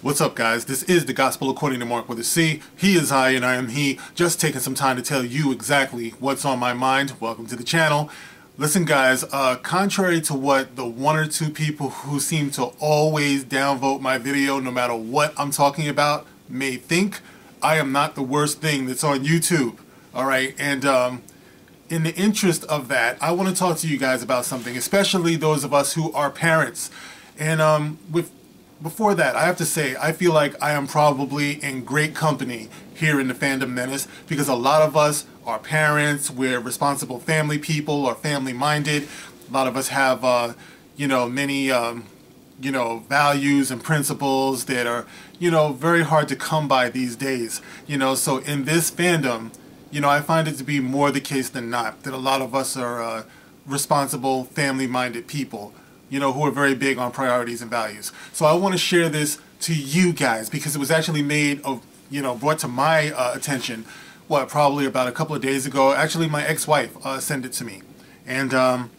What's up, guys? This is the Gospel According to Mark with a C. He is I and I am he. Just taking some time to tell you exactly what's on my mind. Welcome to the channel. Listen, guys, contrary to what the one or two people who seem to always downvote my video no matter what I'm talking about may think, I am not the worst thing that's on YouTube. Alright, and in the interest of that, I want to talk to you guys about something, especially those of us who are parents. And before that, I have to say, I feel like I am probably in great company here in the fandom Menace, because a lot of us are parents, we're responsible family people or family-minded. A lot of us have, many, values and principles that are, very hard to come by these days. So in this fandom, I find it to be more the case than not that a lot of us are responsible, family-minded people, who are very big on priorities and values. So I want to share this to you guys because it was actually brought to my attention, probably about a couple of days ago. Actually, my ex-wife sent it to me. And I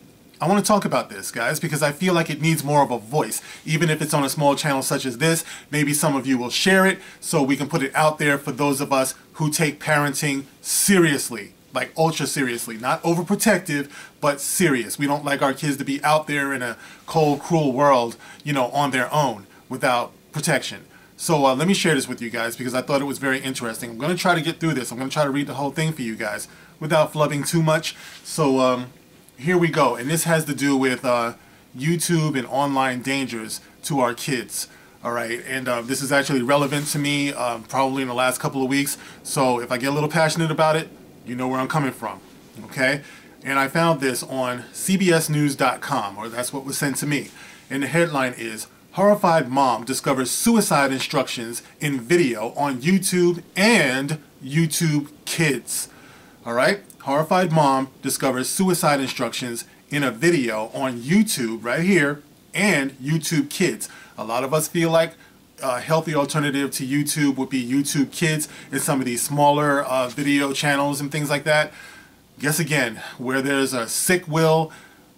want to talk about this, guys, because I feel like it needs more of a voice. Even if it's on a small channel such as this, maybe some of you will share it so we can put it out there for those of us who take parenting seriously. Like ultra seriously, not overprotective, but serious. We don't like our kids to be out there in a cold, cruel world, on their own without protection. So let me share this with you guys because I thought it was very interesting. I'm going to try to get through this. I'm going to try to read the whole thing for you guys without flubbing too much. So here we go. And this has to do with YouTube and online dangers to our kids. All right, and this is actually relevant to me probably in the last couple of weeks. So if I get a little passionate about it, you know where I'm coming from, okay? And I found this on cbsnews.com, or that's what was sent to me. And the headline is, Horrified Mom Discovers Suicide Instructions in Video on YouTube and YouTube Kids. All right? Horrified Mom Discovers Suicide Instructions in a video on YouTube right here and YouTube Kids. A lot of us feel like a healthy alternative to YouTube would be YouTube Kids and some of these smaller video channels and things like that. Guess again, where there's a sick will,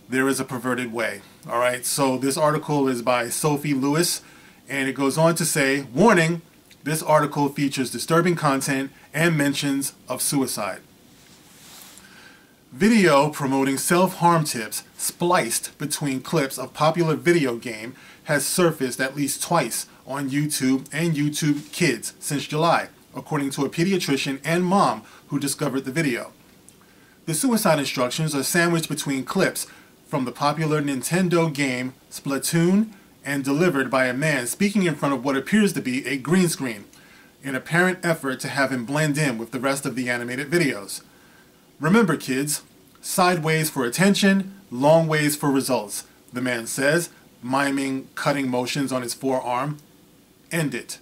there is a perverted way. All right, so this article is by Sophie Lewis, and it goes on to say, warning, this article features disturbing content and mentions of suicide. Video promoting self-harm tips spliced between clips of popular video game has surfaced at least twice on YouTube and YouTube Kids since July, according to a pediatrician and mom who discovered the video. The suicide instructions are sandwiched between clips from the popular Nintendo game Splatoon and delivered by a man speaking in front of what appears to be a green screen, in apparent effort to have him blend in with the rest of the animated videos. Remember, kids, sideways for attention, long ways for results, the man says, miming cutting motions on his forearm. End it.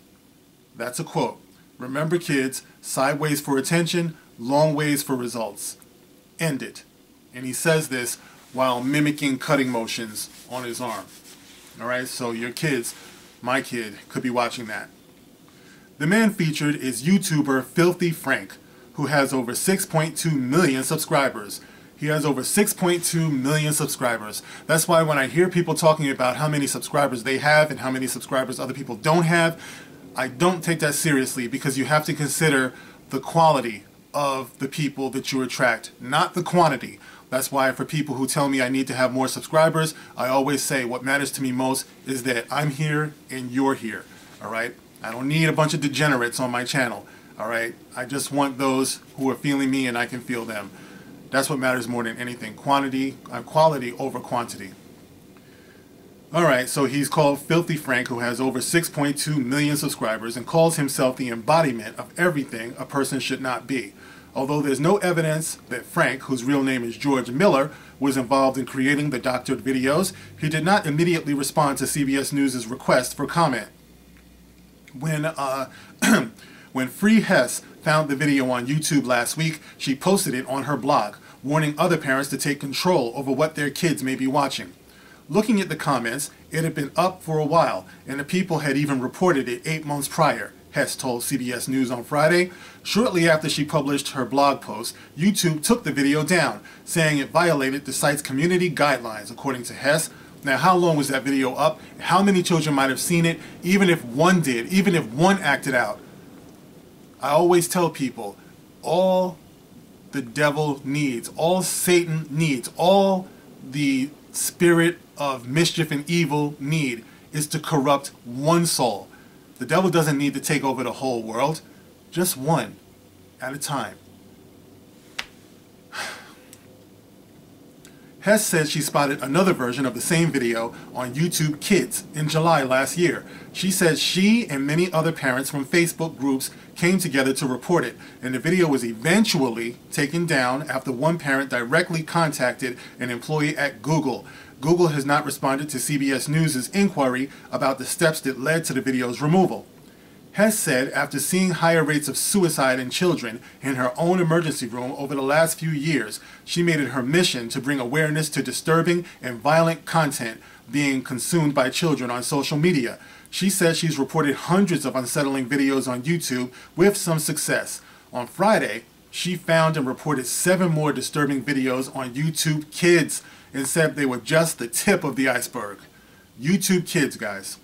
That's a quote. Remember, kids, sideways for attention, long ways for results. End it. And he says this while mimicking cutting motions on his arm. Alright, so your kids, my kid, could be watching that. The man featured is YouTuber Filthy Frank, who has over 6.2 million subscribers. He has over 6.2 million subscribers. That's why when I hear people talking about how many subscribers they have and how many subscribers other people don't have, I don't take that seriously because you have to consider the quality of the people that you attract, not the quantity. That's why for people who tell me I need to have more subscribers, I always say what matters to me most is that I'm here and you're here. All right? I don't need a bunch of degenerates on my channel. All right? I just want those who are feeling me and I can feel them. That's what matters more than anything. Quality over quantity. Alright, so he's called Filthy Frank, who has over 6.2 million subscribers and calls himself the embodiment of everything a person should not be. Although there's no evidence that Frank, whose real name is George Miller, was involved in creating the doctored videos, he did not immediately respond to CBS News' request for comment. When Free Hess found the video on YouTube last week, she posted it on her blog, warning other parents to take control over what their kids may be watching. Looking at the comments, it had been up for a while, and the people had even reported it 8 months prior, Hess told CBS News on Friday. Shortly after she published her blog post, YouTube took the video down, saying it violated the site's community guidelines, according to Hess, Now, how long was that video up? How many children might have seen it? Even if one did, even if one acted out. I always tell people, all the devil needs, all Satan needs, all the spirit of mischief and evil need is to corrupt one soul. The devil doesn't need to take over the whole world, just one at a time. Hess says she spotted another version of the same video on YouTube Kids in July last year. She says she and many other parents from Facebook groups came together to report it, and the video was eventually taken down after one parent directly contacted an employee at Google. Google has not responded to CBS News' inquiry about the steps that led to the video's removal. Hess said after seeing higher rates of suicide in children in her own emergency room over the last few years, she made it her mission to bring awareness to disturbing and violent content being consumed by children on social media. She says she's reported hundreds of unsettling videos on YouTube with some success. On Friday, she found and reported 7 more disturbing videos on YouTube Kids and said they were just the tip of the iceberg. YouTube Kids, guys.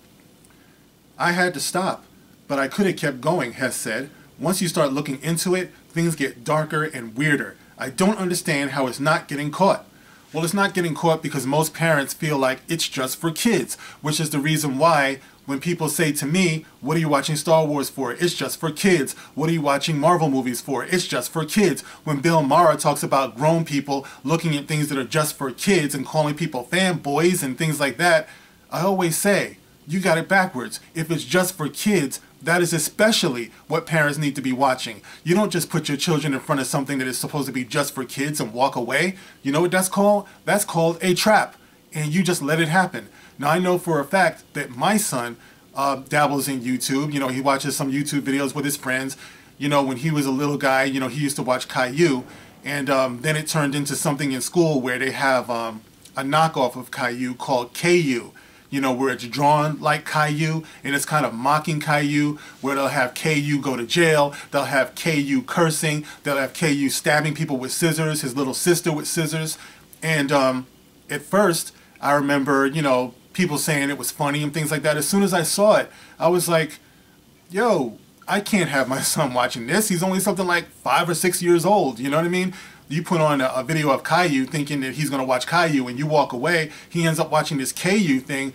I had to stop. But I could have kept going, Hess said. Once you start looking into it, things get darker and weirder. I don't understand how it's not getting caught. Well, it's not getting caught because most parents feel like it's just for kids, which is the reason why when people say to me, what are you watching Star Wars for? It's just for kids. What are you watching Marvel movies for? It's just for kids. When Bill Maher talks about grown people looking at things that are just for kids and calling people fanboys and things like that, I always say, you got it backwards. If it's just for kids, that is especially what parents need to be watching. You don't just put your children in front of something that is supposed to be just for kids and walk away. You know what that's called? That's called a trap. And you just let it happen. Now, I know for a fact that my son dabbles in YouTube. You know, he watches some YouTube videos with his friends. You know, when he was a little guy, you know, he used to watch Caillou. And then it turned into something in school where they have a knockoff of Caillou called KU. You know, where it's drawn like Caillou, and it's kind of mocking Caillou, where they'll have KU go to jail, they'll have KU cursing, they'll have KU stabbing people with scissors, his little sister with scissors. And at first, I remember, you know, people saying it was funny and things like that. As soon as I saw it, I was like, yo, I can't have my son watching this. He's only something like 5 or 6 years old, you know what I mean? You put on a video of Caillou thinking that he's going to watch Caillou and you walk away, he ends up watching this KU thing.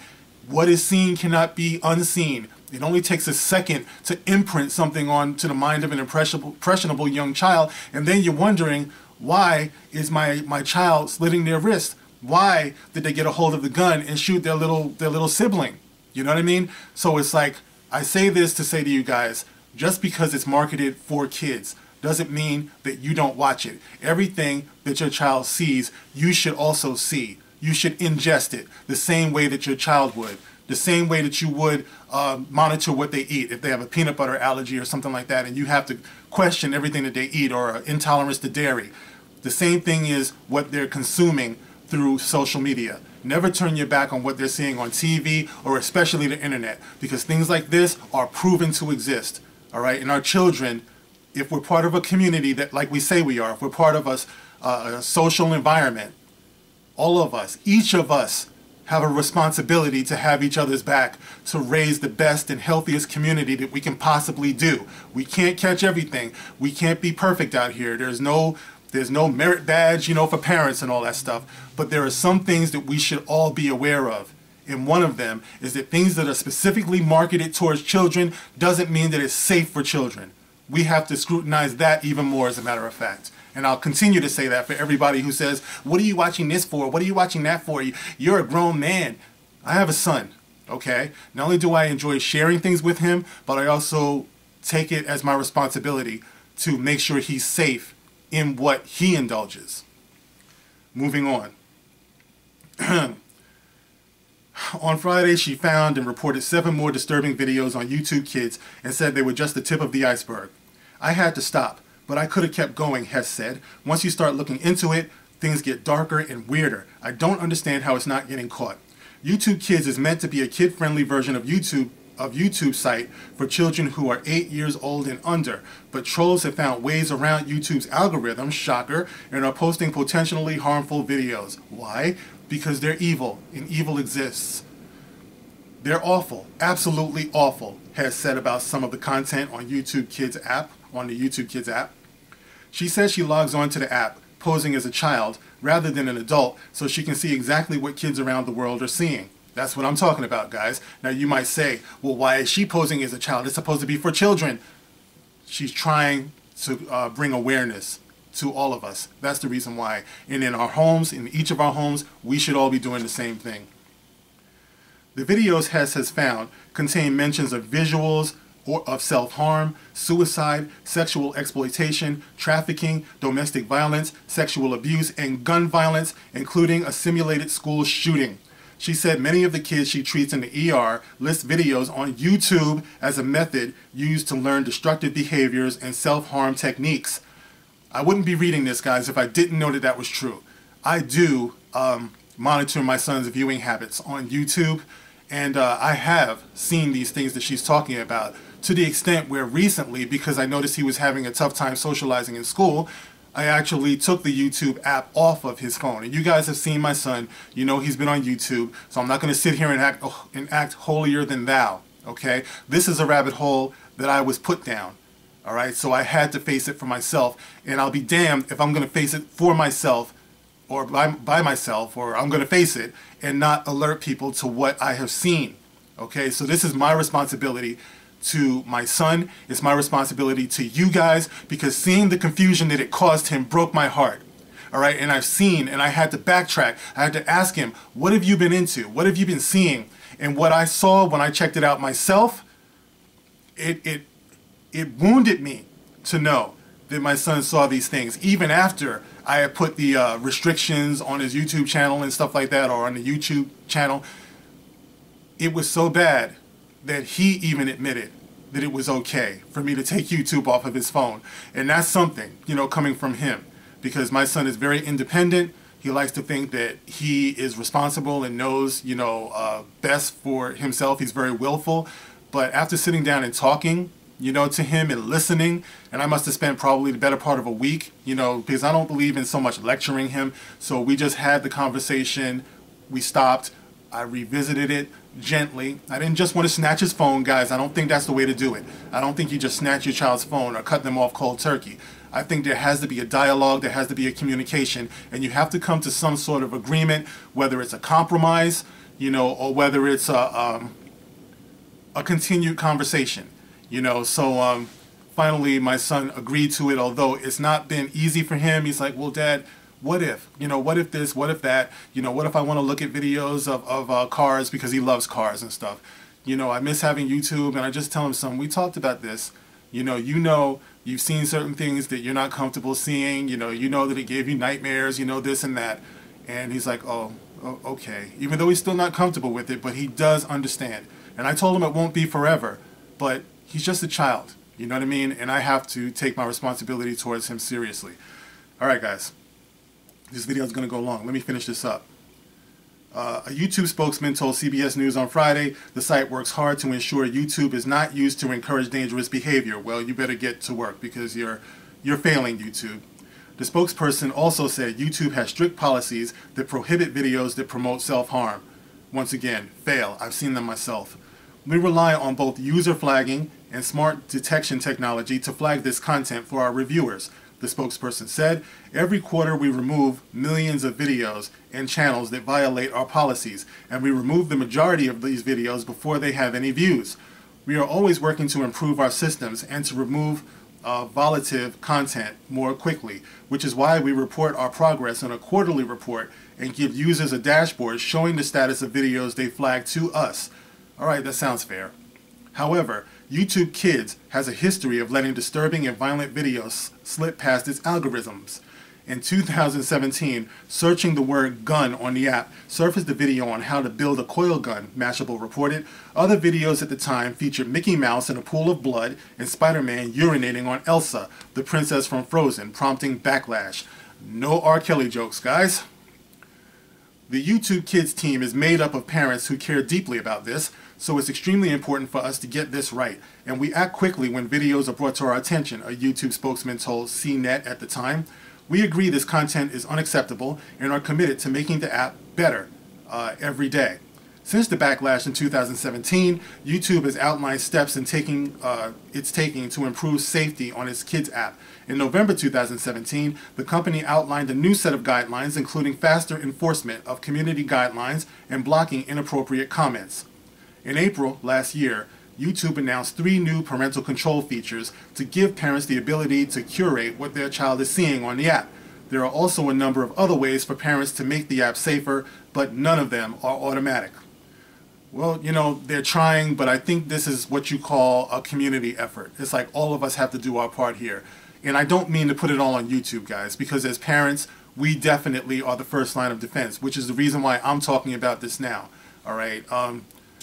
What is seen cannot be unseen. It only takes a second to imprint something onto the mind of an impressionable young child, and then you're wondering, why is my child slitting their wrist? Why did they get a hold of the gun and shoot their little sibling? You know what I mean? So it's like, I say this to say to you guys, just because it's marketed for kids doesn't mean that you don't watch it. Everything that your child sees, you should also see. You should ingest it the same way that your child would. The same way that you would monitor what they eat. If they have a peanut butter allergy or something like that and you have to question everything that they eat, or intolerance to dairy. The same thing is what they're consuming through social media. Never turn your back on what they're seeing on TV or especially the internet, because things like this are proven to exist. All right, and our children, if we're part of a community that, like we say we are, if we're part of a social environment, all of us, each of us, have a responsibility to have each other's back, to raise the best and healthiest community that we can possibly do. We can't catch everything. We can't be perfect out here. There's no merit badge, you know, for parents and all that stuff. But there are some things that we should all be aware of. And one of them is that things that are specifically marketed towards children doesn't mean that it's safe for children. We have to scrutinize that even more, as a matter of fact. And I'll continue to say that for everybody who says, what are you watching this for? What are you watching that for? You're a grown man. I have a son, okay? Not only do I enjoy sharing things with him, but I also take it as my responsibility to make sure he's safe in what he indulges. Moving on. On Friday, she found and reported 7 more disturbing videos on YouTube Kids and said they were just the tip of the iceberg. I had to stop, but I could have kept going, Hess said. Once you start looking into it, things get darker and weirder. I don't understand how it's not getting caught. YouTube Kids is meant to be a kid-friendly version of YouTube site for children who are 8 years old and under, but trolls have found ways around YouTube's algorithm, shocker, and are posting potentially harmful videos. Why? because they're evil, and evil exists. They're awful, absolutely awful, has said about some of the content on YouTube Kids app, on the YouTube Kids app. She says she logs onto the app posing as a child rather than an adult so she can see exactly what kids around the world are seeing. That's what I'm talking about, guys. Now you might say, well, why is she posing as a child? It's supposed to be for children. She's trying to bring awareness to all of us. That's the reason why. And in our homes, in each of our homes, we should all be doing the same thing. The videos Hess has found contain mentions of visuals or of self-harm, suicide, sexual exploitation, trafficking, domestic violence, sexual abuse, and gun violence, including a simulated school shooting. She said many of the kids she treats in the ER list videos on YouTube as a method used to learn destructive behaviors and self-harm techniques. I wouldn't be reading this, guys, if I didn't know that that was true. I do monitor my son's viewing habits on YouTube, and I have seen these things that she's talking about, to the extent where recently, because I noticed he was having a tough time socializing in school, I actually took the YouTube app off of his phone. And you guys have seen my son. You know he's been on YouTube, so I'm not going to sit here and act holier than thou, okay? This is a rabbit hole that I was put down, all right? So I had to face it for myself, and I'll be damned if I'm going to face it for myself or by myself, or I'm going to face it and not alert people to what I have seen, okay? So this is my responsibility to my son. It's my responsibility to you guys, because seeing the confusion that it caused him broke my heart. All right, and I've seen, and I had to backtrack. I had to ask him, what have you been into? What have you been seeing? And what I saw when I checked it out myself, it wounded me to know that my son saw these things, even after I had put the restrictions on his YouTube channel and stuff like that, or on the YouTube channel. It was so bad that he even admitted that it was okay for me to take YouTube off of his phone. And that's something, you know, coming from him, because my son is very independent. He likes to think that he is responsible and knows, you know, best for himself. He's very willful. But after sitting down and talking, you know, to him and listening, and I must have spent probably the better part of a week, you know, because I don't believe in so much lecturing him. So we just had the conversation. We stopped. I revisited it gently. I didn't just want to snatch his phone, guys. I don't think that's the way to do it. I don't think you just snatch your child's phone or cut them off cold turkey. I think there has to be a dialogue, there has to be a communication, and you have to come to some sort of agreement, whether it's a compromise, you know, or whether it's a continued conversation, you know. So finally my son agreed to it, although it's not been easy for him. He's like, well, Dad, what if? You know, what if this, what if that? You know, what if I want to look at videos of cars, because he loves cars and stuff. You know, I miss having YouTube, and I just tell him, son, we talked about this. You know, you've seen certain things that you're not comfortable seeing. You know that it gave you nightmares, you know, this and that. And he's like, oh, okay. Even though he's still not comfortable with it, but he does understand. And I told him it won't be forever, but he's just a child. You know what I mean? And I have to take my responsibility towards him seriously. All right, guys. This video is going to go long. Let me finish this up. A YouTube spokesman told CBS News on Friday the site works hard to ensure YouTube is not used to encourage dangerous behavior. Well, you better get to work, because you're failing, YouTube. The spokesperson also said YouTube has strict policies that prohibit videos that promote self-harm. Once again, fail. I've seen them myself. We rely on both user flagging and smart detection technology to flag this content for our reviewers, the spokesperson said. Every quarter we remove millions of videos and channels that violate our policies, and we remove the majority of these videos before they have any views. We are always working to improve our systems and to remove volatile content more quickly, which is why we report our progress in a quarterly report and give users a dashboard showing the status of videos they flag to us. All right, that sounds fair. However, YouTube Kids has a history of letting disturbing and violent videos slip past its algorithms. In 2017, searching the word gun on the app surfaced a video on how to build a coil gun, Mashable reported. Other videos at the time featured Mickey Mouse in a pool of blood and Spider-Man urinating on Elsa, the princess from Frozen, prompting backlash. No R. Kelly jokes, guys. The YouTube Kids team is made up of parents who care deeply about this, so it's extremely important for us to get this right, and we act quickly when videos are brought to our attention, a YouTube spokesman told CNET at the time. We agree this content is unacceptable and are committed to making the app better every day. Since the backlash in 2017, YouTube has outlined steps it's taking to improve safety on its kids app. In November 2017, the company outlined a new set of guidelines, including faster enforcement of community guidelines and blocking inappropriate comments. In April last year, YouTube announced 3 new parental control features to give parents the ability to curate what their child is seeing on the app. There are also a number of other ways for parents to make the app safer, but none of them are automatic. Well, you know, they're trying, but I think this is what you call a community effort. It's like all of us have to do our part here. And I don't mean to put it all on YouTube, guys, because as parents, we definitely are the first line of defense, which is the reason why I'm talking about this now. All right.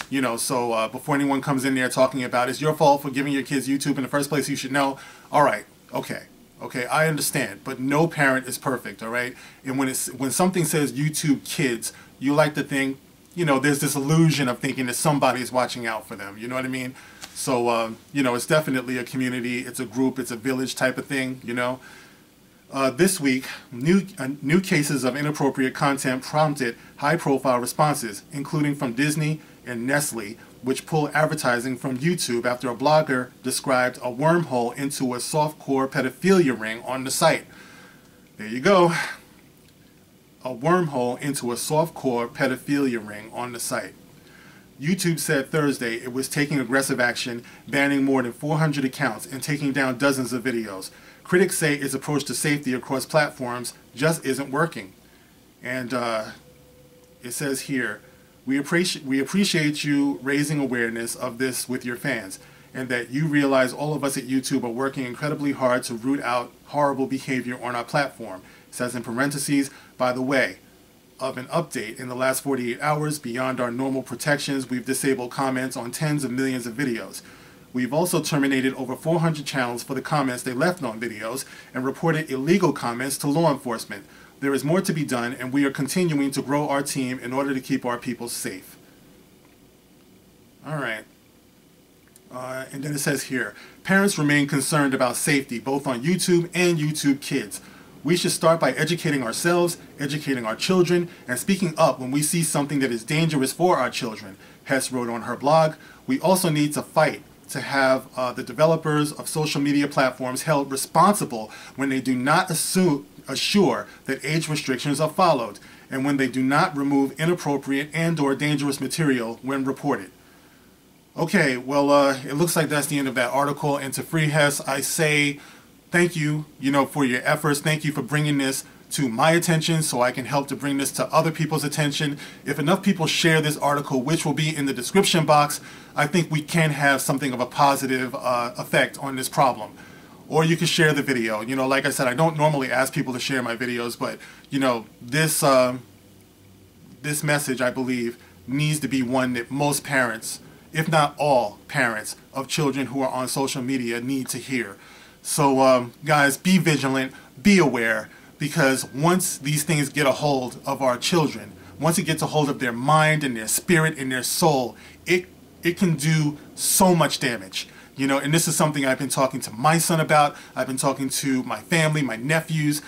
You know, so before anyone comes in there talking about it's your fault for giving your kids YouTube in the first place, you should know. All right. Okay. Okay, I understand, but no parent is perfect, all right? And when something says YouTube Kids, you like to think, you know, there's this illusion of thinking that somebody's watching out for them, you know what I mean? So, you know, it's definitely a community, it's a group, it's a village type of thing, you know? This week, new cases of inappropriate content prompted high-profile responses, including from Disney and Nestle, which pulled advertising from YouTube after a blogger described a wormhole into a softcore pedophilia ring on the site. There you go. A wormhole into a softcore pedophilia ring on the site. YouTube said Thursday it was taking aggressive action, banning more than 400 accounts and taking down dozens of videos. Critics say its approach to safety across platforms just isn't working. And it says here, we appreciate you raising awareness of this with your fans, and that you realize all of us at YouTube are working incredibly hard to root out horrible behavior on our platform. It says in parentheses, by the way, of an update in the last 48 hours, beyond our normal protections, we've disabled comments on tens of millions of videos. We've also terminated over 400 channels for the comments they left on videos and reported illegal comments to law enforcement. There is more to be done, and we are continuing to grow our team in order to keep our people safe. All right. And then it says here, parents remain concerned about safety, both on YouTube and YouTube Kids. We should start by educating ourselves, educating our children, and speaking up when we see something that is dangerous for our children, Hess wrote on her blog. We also need to fight to have the developers of social media platforms held responsible when they do not assure that age restrictions are followed, and when they do not remove inappropriate and/or dangerous material when reported. Okay, well, it looks like that's the end of that article. And to Free Hess, I say thank you, for your efforts. Thank you for bringing this to my attention so I can help to bring this to other people's attention. If enough people share this article, which will be in the description box, I think we can have something of a positive effect on this problem. Or you can share the video. Like I said, I don't normally ask people to share my videos, but, this message, I believe, needs to be one that most parents, if not all parents of children who are on social media, need to hear. So, guys, be vigilant, be aware, because once these things get a hold of our children, once it gets a hold of their mind and their spirit and their soul, it can do so much damage. And this is something I've been talking to my son about. I've been talking to my family, my nephews,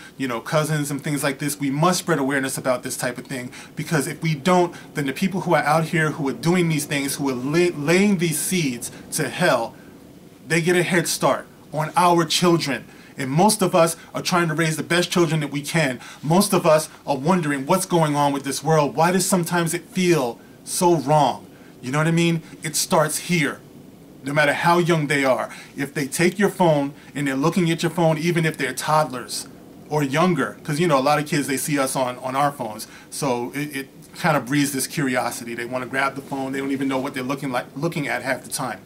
cousins and things like this. We must spread awareness about this type of thing, because if we don't, then the people who are out here who are doing these things, who are laying these seeds to hell, they get a head start on our children. And most of us are trying to raise the best children that we can. Most of us are wondering what's going on with this world. Why does sometimes it feel so wrong? You know what I mean? It starts here. No matter how young they are. If they take your phone and they're looking at your phone, even if they're toddlers or younger, because a lot of kids, they see us on our phones, so it kind of breeds this curiosity. They want to grab the phone. They don't even know what they're looking at half the time.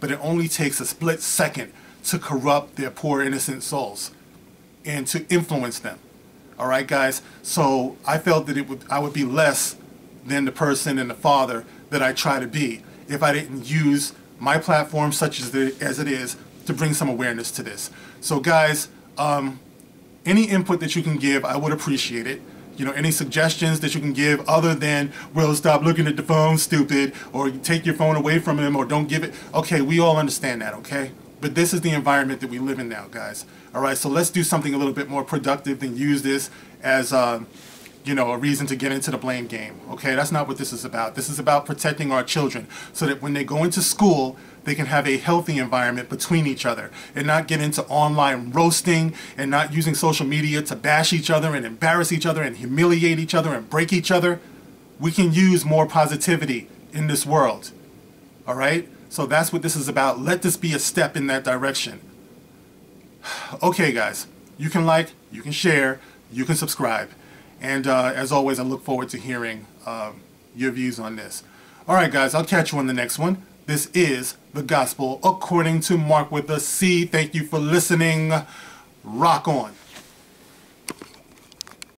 But it only takes a split second to corrupt their poor innocent souls and to influence them. All right, guys. So I felt that I would be less than the person and the father that I try to be if I didn't use my platform, such as it is, to bring some awareness to this. So guys, any input that you can give, I would appreciate it. Any suggestions that you can give other than, well, stop looking at the phone, stupid, or take your phone away from him, or don't give it. Okay, we all understand that, okay? But this is the environment that we live in now, guys. All right, so let's do something a little bit more productive than use this as you know, a reason to get into the blame game. Okay, that's not what this is about. This is about protecting our children so that when they go into school, they can have a healthy environment between each other and not get into online roasting and not using social media to bash each other and embarrass each other and humiliate each other and break each other. We can use more positivity in this world. All right? So that's what this is about. Let this be a step in that direction. Okay, guys. You can like, you can share, you can subscribe. And as always, I look forward to hearing your views on this. All right, guys, I'll catch you on the next one. This is The Gospel According to Mark with a C. Thank you for listening. Rock on.